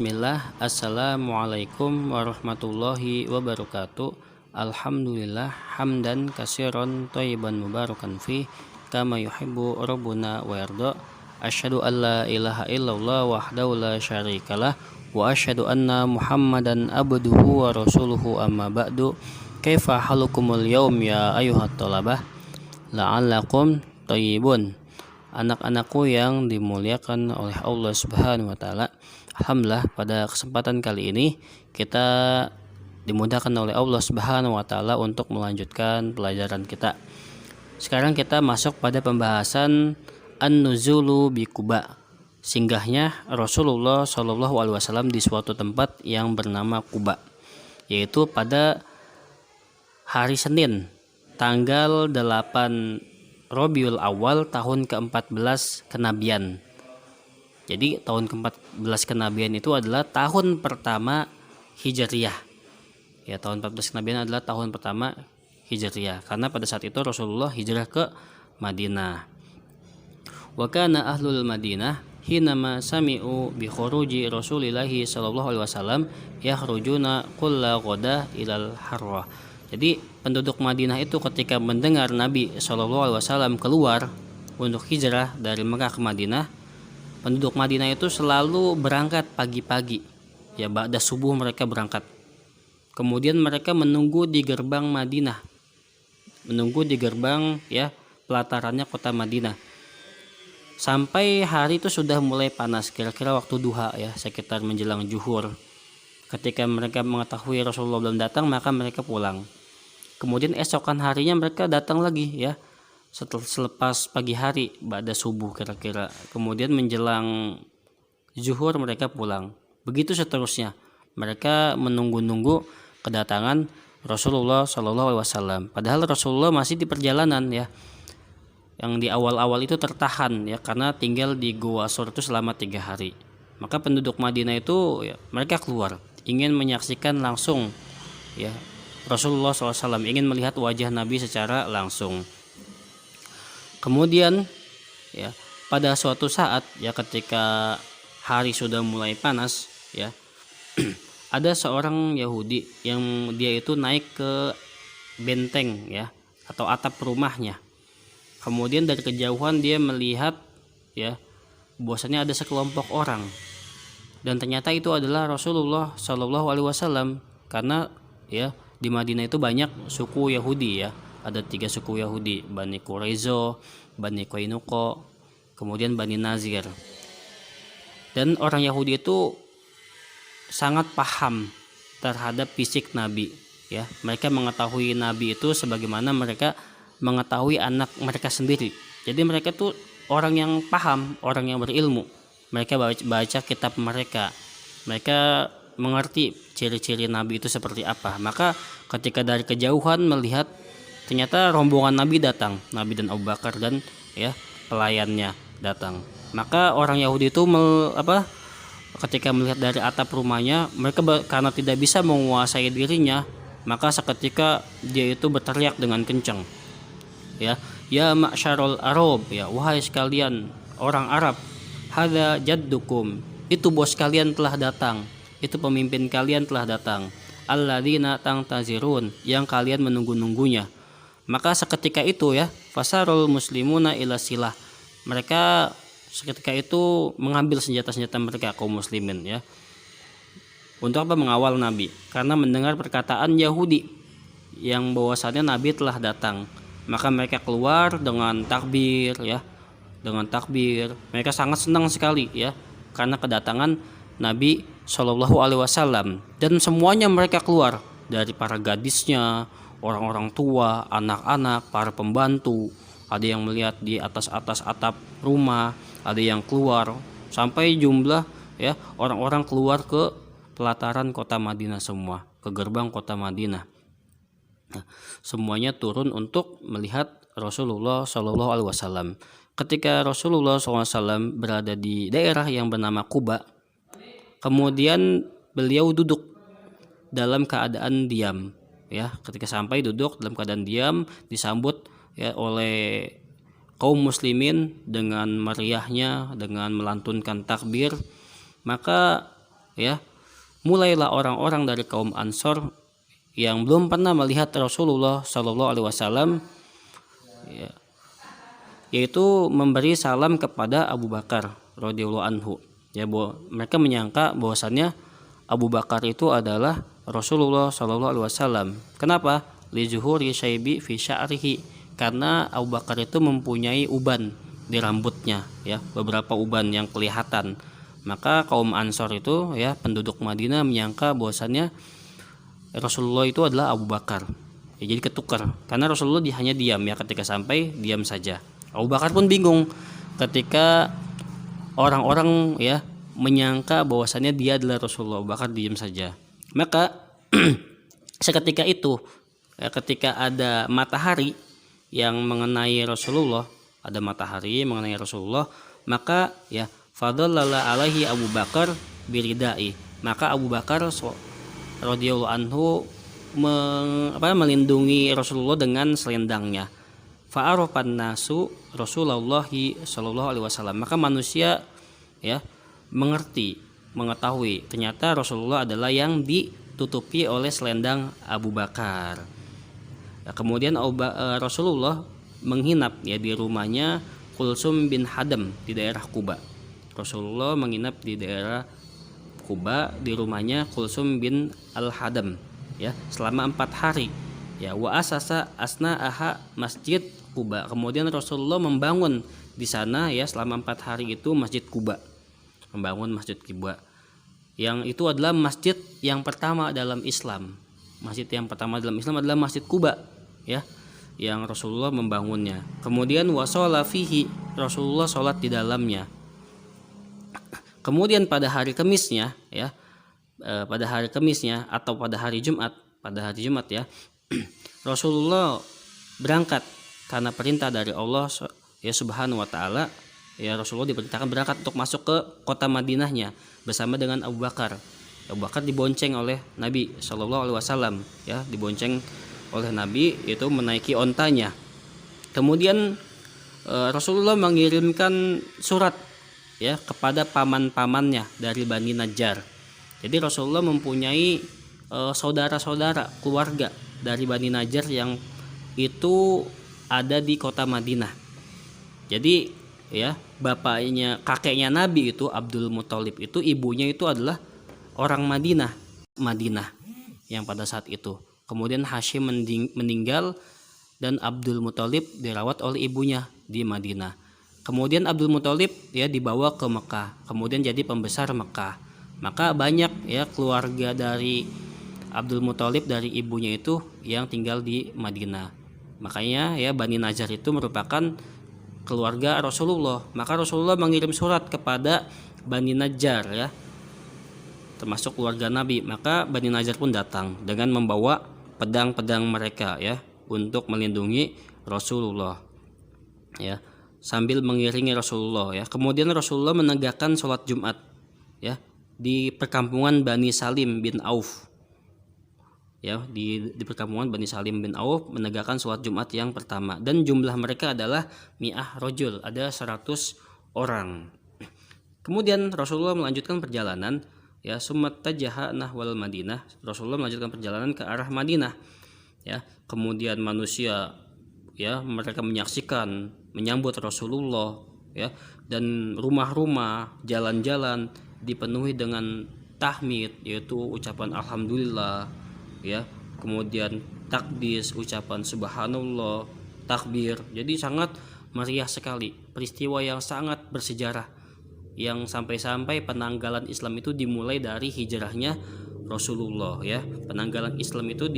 Bismillah, Assalamualaikum warahmatullahi wabarakatuh. Alhamdulillah, hamdan kasiron thayyiban mubarakan fi kama yuhibbu rabbuna wa yarda. Asyhadu an la ilaha illallah wahdahu la syarikalah wa asyhadu anna Muhammadan abduhu wa rasuluhu amma ba'du. Kaifa halukumul yaum ya ayyuhat talabah la'allakum thayyibun. Anak-anakku yang dimuliakan oleh Allah Subhanahu wa taala. Alhamdulillah, pada kesempatan kali ini kita dimudahkan oleh Allah Subhanahu wa taala untuk melanjutkan pelajaran kita. Sekarang kita masuk pada pembahasan An-Nuzulu bi Quba. Singgahnya Rasulullah Shallallahu alaihi wasallam di suatu tempat yang bernama Quba, yaitu pada hari Senin tanggal 8 Rabiul Awal tahun ke-14 kenabian. Jadi tahun ke-14 kenabian itu adalah tahun pertama Hijriyah. Ya, tahun 14 kenabian adalah tahun pertama Hijriyah karena pada saat itu Rasulullah hijrah ke Madinah. Wa kana ahlul Madinah hinama sami'u bi khuruji Rasulillahi sallallahu alaihi wasallam yakhrujuna kulla ghadah ilal harrah. Jadi penduduk Madinah itu ketika mendengar Nabi Shallallahu Alaihi Wasallam keluar untuk hijrah dari Mekah ke Madinah, penduduk Madinah itu selalu berangkat pagi-pagi, ya ba'da subuh mereka berangkat. Kemudian mereka menunggu di gerbang Madinah, menunggu di gerbang ya pelatarannya kota Madinah. Sampai hari itu sudah mulai panas, kira-kira waktu duha ya, sekitar menjelang zuhur. Ketika mereka mengetahui Rasulullah belum datang, maka mereka pulang. Kemudian esokan harinya mereka datang lagi ya, selepas pagi hari ba'da subuh kira-kira. Kemudian menjelang zuhur mereka pulang. Begitu seterusnya. Mereka menunggu-nunggu kedatangan Rasulullah Shallallahu Alaihi Wasallam. Padahal Rasulullah masih di perjalanan ya. Yang di awal-awal itu tertahan ya karena tinggal di Gua Sur itu selama 3 hari. Maka penduduk Madinah itu ya, mereka keluar ingin menyaksikan langsung ya Rasulullah SAW, ingin melihat wajah Nabi secara langsung. Kemudian ya pada suatu saat ya ketika hari sudah mulai panas ya ada seorang Yahudi yang dia itu naik ke benteng ya atau atap rumahnya. Kemudian dari kejauhan dia melihat ya bahwasanya ada sekelompok orang dan ternyata itu adalah Rasulullah Shallallahu Alaihi Wasallam karena ya di Madinah itu banyak suku Yahudi ya, ada 3 suku Yahudi, Bani Quraizo, Bani Qainuqa, kemudian Bani Nazir. Dan orang Yahudi itu sangat paham terhadap fisik Nabi ya. Mereka mengetahui Nabi itu sebagaimana mereka mengetahui anak mereka sendiri. Jadi mereka tuh orang yang paham, orang yang berilmu. Mereka baca kitab mereka. Mereka mengerti ciri-ciri Nabi itu seperti apa. Maka ketika dari kejauhan melihat ternyata rombongan Nabi datang, Nabi dan Abu Bakar dan ya pelayannya datang. Maka orang Yahudi itu ketika melihat dari atap rumahnya, mereka karena tidak bisa menguasai dirinya, maka seketika dia itu berteriak dengan kencang. Ya ma'syarul Arab, ya wahai sekalian orang Arab, hadza jaddukum, itu bos kalian telah datang. Itu pemimpin kalian telah datang, alladzina tangtazirun, yang kalian menunggu-nunggunya. Maka seketika itu ya fasarul muslimuna ila silah, mereka seketika itu mengambil senjata-senjata mereka kaum muslimin ya untuk apa? Mengawal Nabi karena mendengar perkataan Yahudi yang bahwasannya Nabi telah datang. Maka mereka keluar dengan takbir ya, dengan takbir. Mereka sangat senang sekali ya karena kedatangan Nabi Shallallahu Alaihi Wasallam, dan semuanya mereka keluar, dari para gadisnya, orang-orang tua, anak-anak, para pembantu. Ada yang melihat di atas atap rumah, ada yang keluar sampai jumlah ya orang-orang keluar ke pelataran kota Madinah semua, ke gerbang kota Madinah. Nah, semuanya turun untuk melihat Rasulullah Shallallahu Alaihi Wasallam. Ketika Rasulullah SAW berada di daerah yang bernama Quba, kemudian beliau duduk dalam keadaan diam ya. Ketika sampai duduk dalam keadaan diam, disambut ya oleh kaum muslimin dengan meriahnya, dengan melantunkan takbir. Maka ya, mulailah orang-orang dari kaum Ansor yang belum pernah melihat Rasulullah Shallallahu Alaihi Wasallam, ya, yaitu memberi salam kepada Abu Bakar radhiyallahu anhu. Ya, mereka menyangka bahwasannya Abu Bakar itu adalah Rasulullah Shallallahu Alaihi Wasallam. Kenapa? Li zuhuri syaibi fi sya'rihi, karena Abu Bakar itu mempunyai uban di rambutnya, ya, beberapa uban yang kelihatan. Maka kaum Ansor itu, ya, penduduk Madinah menyangka bahwasannya Rasulullah itu adalah Abu Bakar. Ya, jadi ketukar karena Rasulullah hanya diam, ya, ketika sampai diam saja. Abu Bakar pun bingung ketika orang-orang, ya, menyangka bahwasannya dia adalah Rasulullah. Abu Bakar diam saja. Maka seketika itu, ya, ketika ada matahari yang mengenai Rasulullah, maka, ya, fadallala alaihi Abu Bakar biridai, maka Abu Bakar radhiyallahu anhu melindungi Rasulullah dengan selendangnya. Fa'arafan nasu Rasulullah sallallahu alaihi wasallam, maka manusia, ya, mengetahui ternyata Rasulullah adalah yang ditutupi oleh selendang Abu Bakar. Ya, kemudian Rasulullah menginap, ya, di rumahnya Kulsum bin Hadam di daerah Kuba. Rasulullah menginap di daerah Kuba di rumahnya Kulsum bin Al-Hadam, ya, selama 4 hari. Ya, wa asasa asna'aha masjid Kuba. Kemudian Rasulullah membangun di sana, ya, selama 4 hari itu Masjid Kuba. Membangun Masjid Kuba. Yang itu adalah masjid yang pertama dalam Islam. Masjid yang pertama dalam Islam adalah Masjid Kuba, ya, yang Rasulullah membangunnya. Kemudian wasalla fihi, Rasulullah sholat di dalamnya. Kemudian pada hari Kemisnya, ya, atau pada hari Jumat, ya, Rasulullah berangkat karena perintah dari Allah, ya, Subhanahu wa taala. Ya, Rasulullah diperintahkan berangkat untuk masuk ke kota Madinahnya bersama dengan Abu Bakar. Abu Bakar dibonceng oleh Nabi Shallallahu alaihi wasallam, ya, dibonceng oleh Nabi itu menaiki ontanya. Kemudian Rasulullah mengirimkan surat, ya, kepada paman-pamannya dari Bani Najjar. Jadi Rasulullah mempunyai saudara-saudara, keluarga dari Bani Najjar yang itu ada di kota Madinah. Jadi, ya, kakeknya Nabi itu Abdul Muthalib itu, ibunya itu adalah orang Madinah yang pada saat itu. Kemudian Hashim meninggal dan Abdul Muthalib dirawat oleh ibunya di Madinah. Kemudian Abdul Muthalib, ya, dibawa ke Mekah, kemudian jadi pembesar Mekah. Maka banyak, ya, keluarga dari Abdul Muthalib dari ibunya itu yang tinggal di Madinah. Makanya, ya, Bani Najjar itu merupakan keluarga Rasulullah. Maka Rasulullah mengirim surat kepada Bani Najjar, ya, termasuk keluarga Nabi. Maka Bani Najjar pun datang dengan membawa pedang-pedang mereka, ya, untuk melindungi Rasulullah, ya, sambil mengiringi Rasulullah, ya. Kemudian Rasulullah menegakkan sholat Jumat, ya, di perkampungan Bani Salim bin Auf, ya, di perkampungan Bani Salim bin Auf menegakkan sholat Jumat yang pertama, dan jumlah mereka adalah mi'ah rojul, ada 100 orang. Kemudian Rasulullah melanjutkan perjalanan, ya, summatta jaha nahwal Madinah. Rasulullah melanjutkan perjalanan ke arah Madinah, ya. Kemudian manusia, ya, mereka menyaksikan, menyambut Rasulullah, ya, dan rumah-rumah, jalan-jalan dipenuhi dengan tahmid, yaitu ucapan alhamdulillah, ya, kemudian takbir, ucapan subhanallah, takbir. Jadi sangat meriah sekali, peristiwa yang sangat bersejarah, yang sampai-sampai penanggalan Islam itu dimulai dari hijrahnya Rasulullah, ya. Penanggalan Islam itu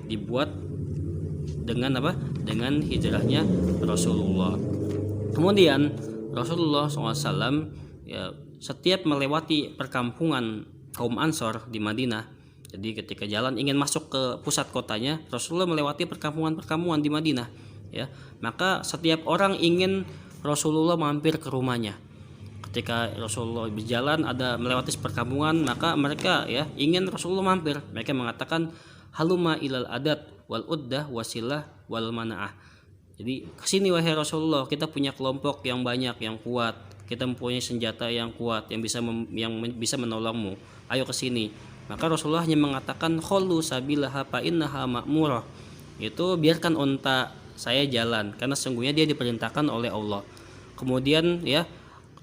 dibuat dengan apa? Dengan hijrahnya Rasulullah. Kemudian Rasulullah SAW, ya, setiap melewati perkampungan kaum Ansor di Madinah. Jadi ketika jalan ingin masuk ke pusat kotanya, Rasulullah melewati perkampungan-perkampungan di Madinah, ya. Maka setiap orang ingin Rasulullah mampir ke rumahnya. Ketika Rasulullah berjalan ada melewati perkampungan, maka mereka, ya, ingin Rasulullah mampir. Mereka mengatakan haluma ilal adat wal uddah wasilah wal manaah. Jadi kesini wahai Rasulullah, kita punya kelompok yang banyak, yang kuat, kita mempunyai senjata yang kuat yang bisa menolongmu, ayo ke sini. Maka Rasulullah hanya mengatakan kholu sabilaha fa innaha ma'murah, itu biarkan onta saya jalan karena sesungguhnya dia diperintahkan oleh Allah. Kemudian ya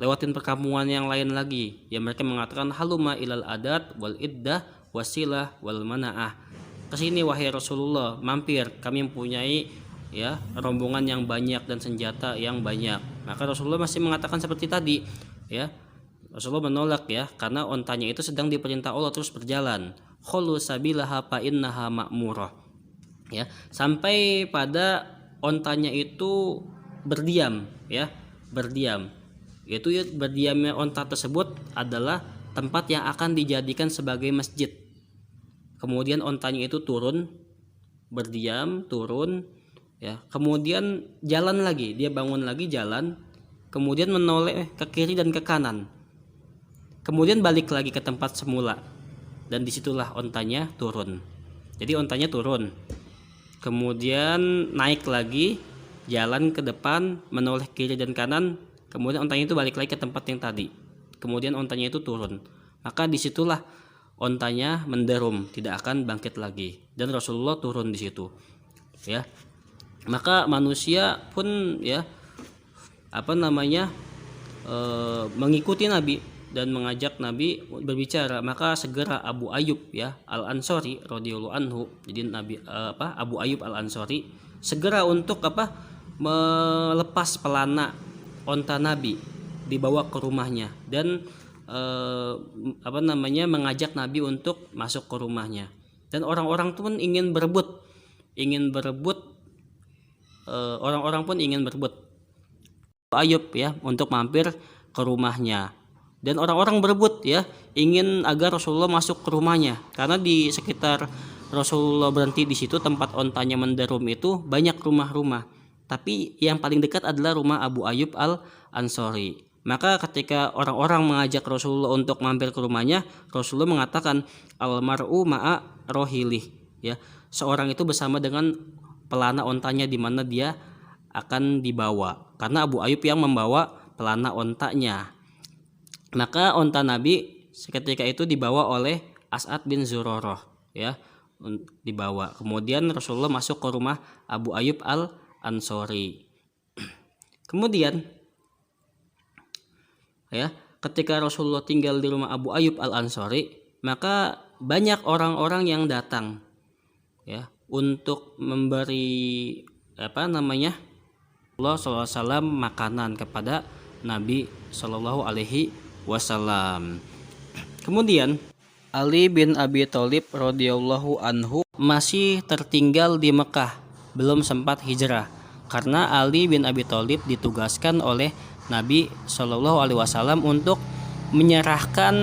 lewatin perkampungan yang lain lagi, ya mereka mengatakan haluma ilal adat wal iddah wasilah wal manaah, kesini wahai Rasulullah, mampir, kami mempunyai ya rombongan yang banyak dan senjata yang banyak. Maka Rasulullah masih mengatakan seperti tadi, ya Rasulullah menolak ya karena ontanya itu sedang diperintah Allah terus berjalan. Khulu sabilaha fa innaha ma'murah, ya sampai pada ontanya itu berdiam, ya berdiam. Yaitu berdiamnya onta tersebut adalah tempat yang akan dijadikan sebagai masjid. Kemudian ontanya itu turun, berdiam, turun, ya. Kemudian jalan lagi, dia bangun lagi jalan, kemudian menoleh ke kiri dan ke kanan. Kemudian balik lagi ke tempat semula, dan disitulah ontanya turun. Jadi ontanya turun, kemudian naik lagi, jalan ke depan, menoleh kiri dan kanan. Kemudian ontanya itu balik lagi ke tempat yang tadi. Kemudian ontanya itu turun. Maka disitulah ontanya menderum, tidak akan bangkit lagi. Dan Rasulullah turun di situ. Ya. Maka manusia pun ya mengikuti Nabi dan mengajak Nabi berbicara. Maka segera Abu Ayyub ya Al-Ansari radhiyallahu anhu. Jadi Abu Ayyub Al-Ansari segera untuk melepas pelana onta Nabi, dibawa ke rumahnya dan mengajak Nabi untuk masuk ke rumahnya. Dan orang-orang pun ingin berebut, orang-orang pun ingin berebut Ayub ya untuk mampir ke rumahnya. Dan orang-orang berebut ya ingin agar Rasulullah masuk ke rumahnya, karena di sekitar Rasulullah berhenti di situ tempat ontanya menderum itu banyak rumah-rumah. Tapi yang paling dekat adalah rumah Abu Ayyub Al-Ansari. Maka ketika orang-orang mengajak Rasulullah untuk mampir ke rumahnya, Rasulullah mengatakan al-mar'u ma'a rohilih, ya. Seorang itu bersama dengan pelana ontanya di mana dia akan dibawa. Karena Abu Ayyub yang membawa pelana ontanya. Maka onta Nabi seketika itu dibawa oleh As'ad bin Zurarah, ya. Dibawa. Kemudian Rasulullah masuk ke rumah Abu Ayyub Al-Ansari. Kemudian ya, ketika Rasulullah tinggal di rumah Abu Ayyub Al-Ansari, maka banyak orang-orang yang datang ya untuk memberi Allah SAW makanan kepada Nabi Shallallahu Alaihi Wasallam. Kemudian Ali bin Abi Thalib radhiyallahu anhu masih tertinggal di Mekah, belum sempat hijrah karena Ali bin Abi Thalib ditugaskan oleh Nabi Shallallahu Alaihi Wasallam untuk menyerahkan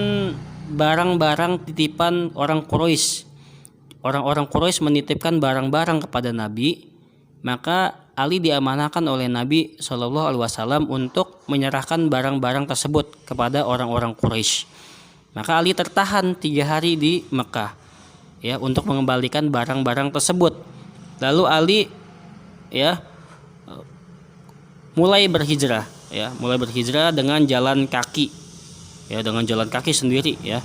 barang-barang titipan orang Quraisy. Orang-orang Quraisy menitipkan barang-barang kepada Nabi, maka Ali diamanahkan oleh Nabi Shallallahu Alaihi Wasallam untuk menyerahkan barang-barang tersebut kepada orang-orang Quraisy. Maka Ali tertahan 3 hari di Mekah, ya, untuk mengembalikan barang-barang tersebut. Lalu Ali, ya, mulai berhijrah dengan jalan kaki, ya, dengan jalan kaki sendiri, ya,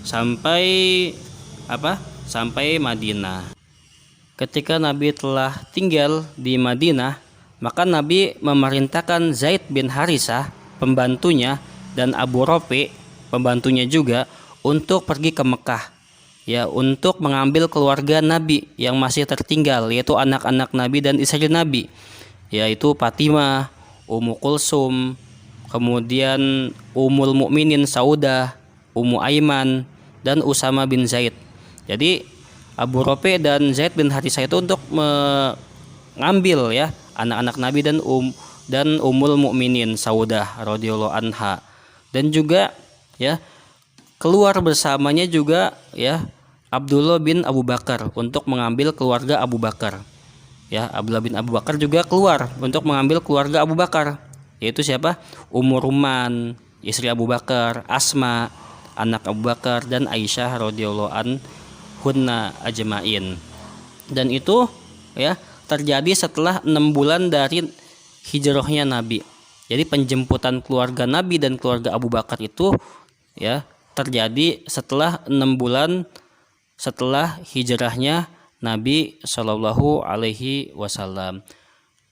sampai Madinah. Ketika Nabi telah tinggal di Madinah, maka Nabi memerintahkan Zaid bin Harisah, pembantunya, dan Abu Rafi, pembantunya juga, untuk pergi ke Mekah, ya, untuk mengambil keluarga Nabi yang masih tertinggal, yaitu anak-anak Nabi dan istri Nabi, yaitu Fatimah, Ummu Kulsum, kemudian Ummul Mukminin Saudah, Ummu Aiman, dan Usama bin Zaid. Jadi Abu Rafi dan Zaid bin Harisah itu untuk mengambil ya anak-anak Nabi dan Ummul Mukminin Saudah radhiyallahu anha, dan juga ya keluar bersamanya juga ya Abdullah bin Abu Bakar untuk mengambil keluarga Abu Bakar. Ya, Abdullah bin Abu Bakar juga keluar untuk mengambil keluarga Abu Bakar, yaitu siapa? Ummu Ruman, istri Abu Bakar, Asma, anak Abu Bakar, dan Aisyah radhiyallahu anhunna ajmain. Dan itu ya terjadi setelah 6 bulan dari hijrahnya Nabi. Jadi penjemputan keluarga Nabi dan keluarga Abu Bakar itu ya terjadi setelah 6 bulan setelah hijrahnya Nabi Shallallahu Alaihi Wasallam.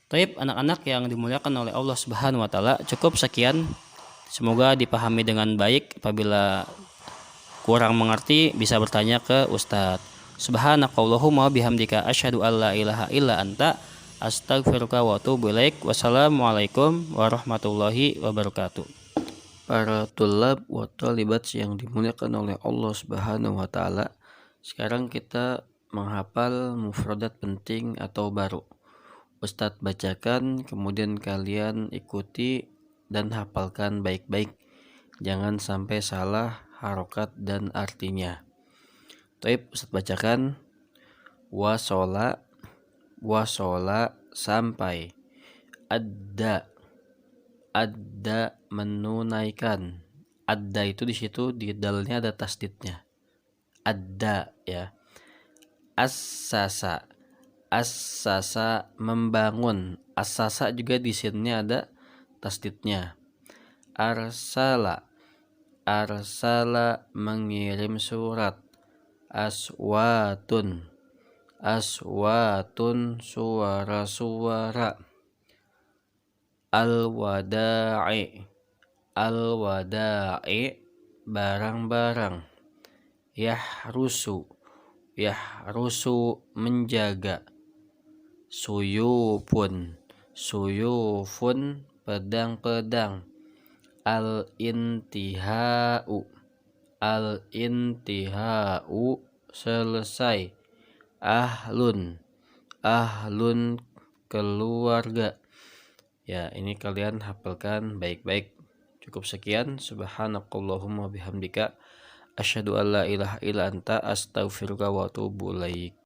Taib anak-anak yang dimuliakan oleh Allah Subhanahu Wa Taala, cukup sekian. Semoga dipahami dengan baik. Apabila kurang mengerti bisa bertanya ke Ustadz. Subhanakallahumma bihamdika asyhadu alla ilaha illa anta astaghfiruka wa atubu ilaik. Wassalamualaikum warahmatullahi wabarakatuh. Para tulab wa talibat yang dimuliakan oleh Allah Subhanahu wa taala, sekarang kita menghafal mufradat penting atau baru. Ustadz bacakan, kemudian kalian ikuti dan hafalkan baik-baik. Jangan sampai salah harokat dan artinya. Taib, Ustadz bacakan. Wasola sampai. Adda menunaikan. Adda itu di situ di dalnya ada tasdidnya. Adda ya. Assasa membangun. Assasa juga di sini ada tasdidnya. Arsala mengirim surat. Aswatun suara-suara. Al-wada'i barang-barang. Yahrusu menjaga. Suyufun pedang-pedang. Al-intihau selesai. Ahlun keluarga. Ya, ini kalian hafalkan baik-baik. Cukup sekian. Subhanakallahumma bihamdika asyhadu alla ilaha illa anta astaghfiruka wa atubu ilaik.